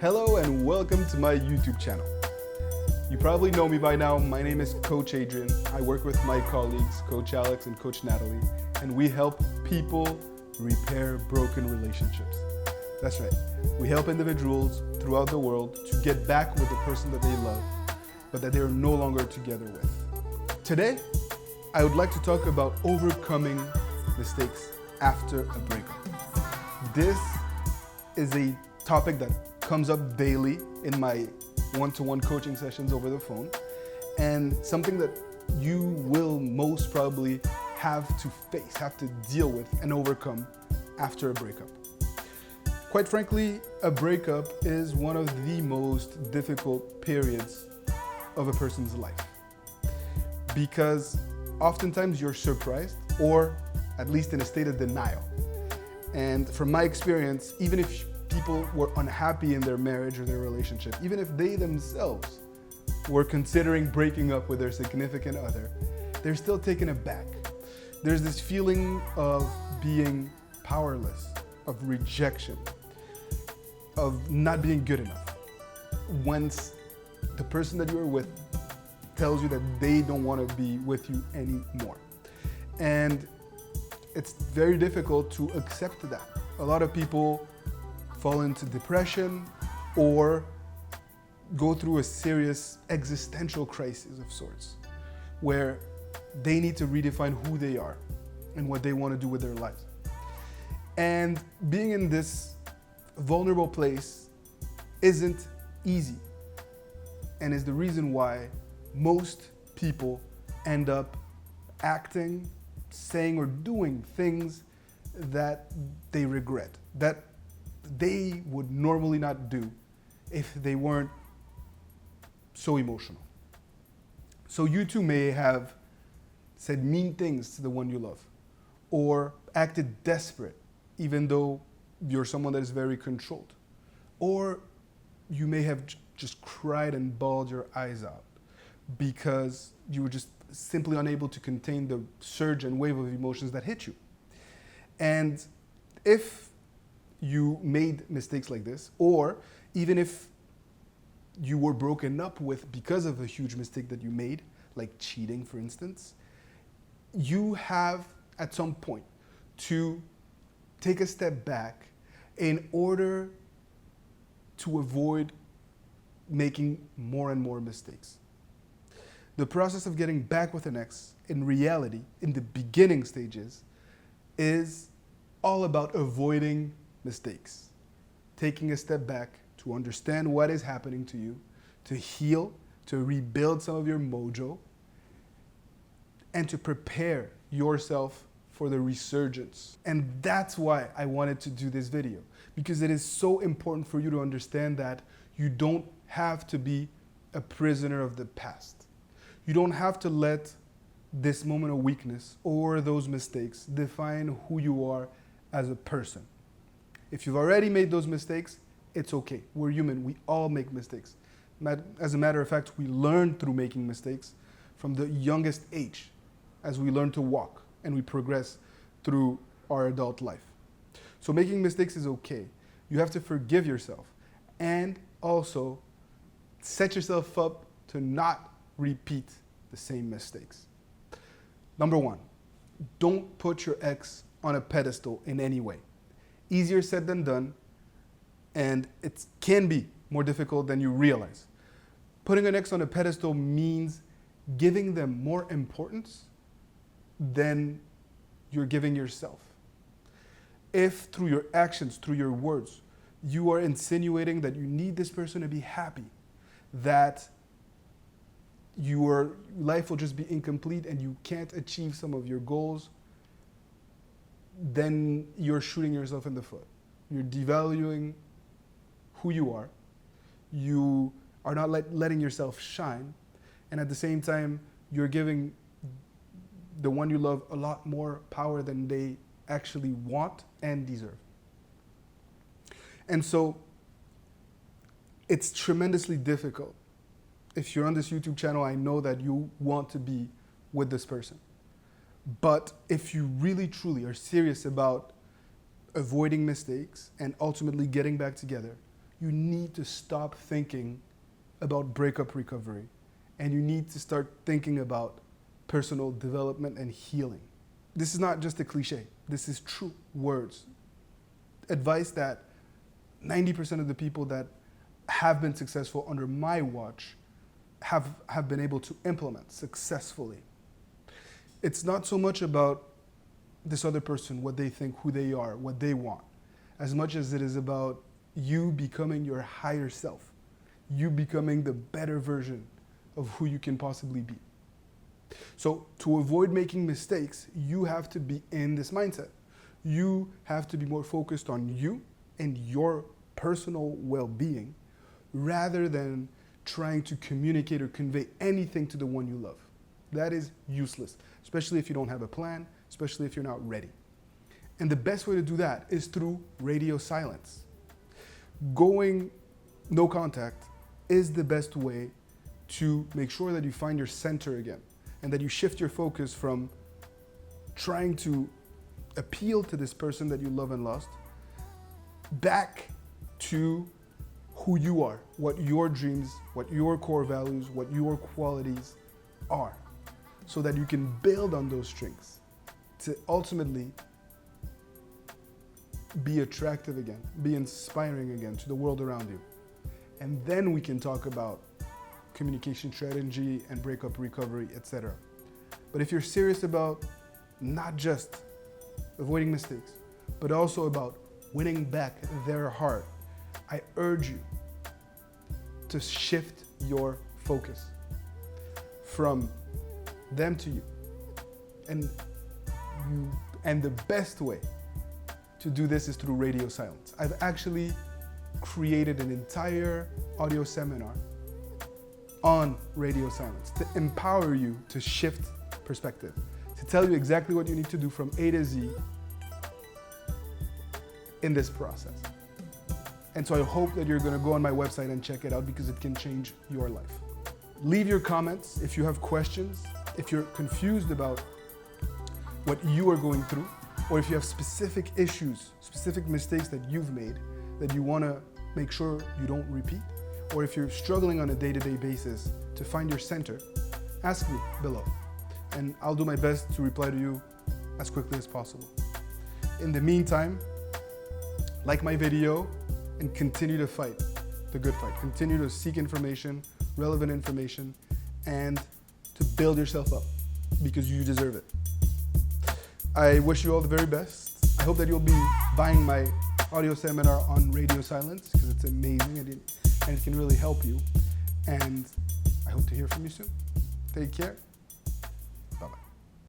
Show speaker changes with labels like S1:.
S1: Hello and welcome to my YouTube channel. You probably know me by now. My name is Coach Adrian. I work with my colleagues, Coach Alex and Coach Natalie, and we help people repair broken relationships. That's right. We help individuals throughout the world to get back with the person that they love, but that they're no longer together with. Today, I would like to talk about overcoming mistakes after a breakup. This is a topic that comes up daily in my one-to-one coaching sessions over the phone, and something that you will most probably have to face, have to deal with and overcome after a breakup. Quite frankly, a breakup is one of the most difficult periods of a person's life, because oftentimes you're surprised, or at least in a state of denial. And from my experience, even if people were unhappy in their marriage or their relationship, even if they themselves were considering breaking up with their significant other, they're still taken aback. There's this feeling of being powerless, of rejection, of not being good enough. Once the person that you were with tells you that they don't want to be with you anymore. And it's very difficult to accept that. A lot of people fall into depression or go through a serious existential crisis of sorts, where they need to redefine who they are and what they want to do with their lives. And being in this vulnerable place isn't easy, and is the reason why most people end up acting, saying, or doing things that they regret, that they would normally not do if they weren't so emotional. So you too may have said mean things to the one you love, or acted desperate even though you're someone that is very controlled. Or you may have just cried and bawled your eyes out because you were just simply unable to contain the surge and wave of emotions that hit you. And if you made mistakes like this, or even if you were broken up with because of a huge mistake that you made, like cheating, for instance, you have at some point to take a step back in order to avoid making more and more mistakes. The process of getting back with an ex, in reality, in the beginning stages, is all about avoiding mistakes, taking a step back to understand what is happening to you, to heal, to rebuild some of your mojo, and to prepare yourself for the resurgence. And that's why I wanted to do this video, because it is so important for you to understand that you don't have to be a prisoner of the past. You don't have to let this moment of weakness or those mistakes define who you are as a person. If you've already made those mistakes, it's okay. We're human. We all make mistakes. As a matter of fact, we learn through making mistakes from the youngest age as we learn to walk and we progress through our adult life. So making mistakes is okay. You have to forgive yourself and also set yourself up to not repeat the same mistakes. Number one, don't put your ex on a pedestal in any way. Easier said than done, and it can be more difficult than you realize. Putting an ex on a pedestal means giving them more importance than you're giving yourself. If through your actions, through your words, you are insinuating that you need this person to be happy, that your life will just be incomplete and you can't achieve some of your goals, then you're shooting yourself in the foot. You're devaluing who you are. You are not letting yourself shine. And at the same time, you're giving the one you love a lot more power than they actually want and deserve. And so it's tremendously difficult. If you're on this YouTube channel, I know that you want to be with this person. But if you really truly are serious about avoiding mistakes and ultimately getting back together, you need to stop thinking about breakup recovery, and you need to start thinking about personal development and healing. This is not just a cliche. This is true words. Advice that 90% of the people that have been successful under my watch have been able to implement successfully. It's not so much about this other person, what they think, who they are, what they want, as much as it is about you becoming your higher self, you becoming the better version of who you can possibly be. So to avoid making mistakes, you have to be in this mindset. You have to be more focused on you and your personal well-being rather than trying to communicate or convey anything to the one you love. That is useless, especially if you don't have a plan, especially if you're not ready. And the best way to do that is through radio silence. Going no contact is the best way to make sure that you find your center again and that you shift your focus from trying to appeal to this person that you love and lost back to who you are, what your dreams, what your core values, what your qualities are, so that you can build on those strengths to ultimately be attractive again, be inspiring again to the world around you. And then we can talk about communication strategy and breakup recovery, etc. But if you're serious about not just avoiding mistakes, but also about winning back their heart, I urge you to shift your focus from them to you. And the best way to do this is through radio silence. I've actually created an entire audio seminar on radio silence to empower you to shift perspective, to tell you exactly what you need to do from A to Z in this process. And so I hope that you're going to go on my website and check it out because it can change your life. Leave your comments if you have questions, if you're confused about what you are going through, or if you have specific issues, specific mistakes that you've made that you want to make sure you don't repeat, or if you're struggling on a day-to-day basis to find your center, ask me below, and I'll do my best to reply to you as quickly as possible. In the meantime, like my video and continue to fight the good fight. Continue to seek information, relevant information, and to build yourself up because you deserve it. I wish you all the very best. I hope that you'll be buying my audio seminar on radio silence because it's amazing and it can really help you. And I hope to hear from you soon. Take care.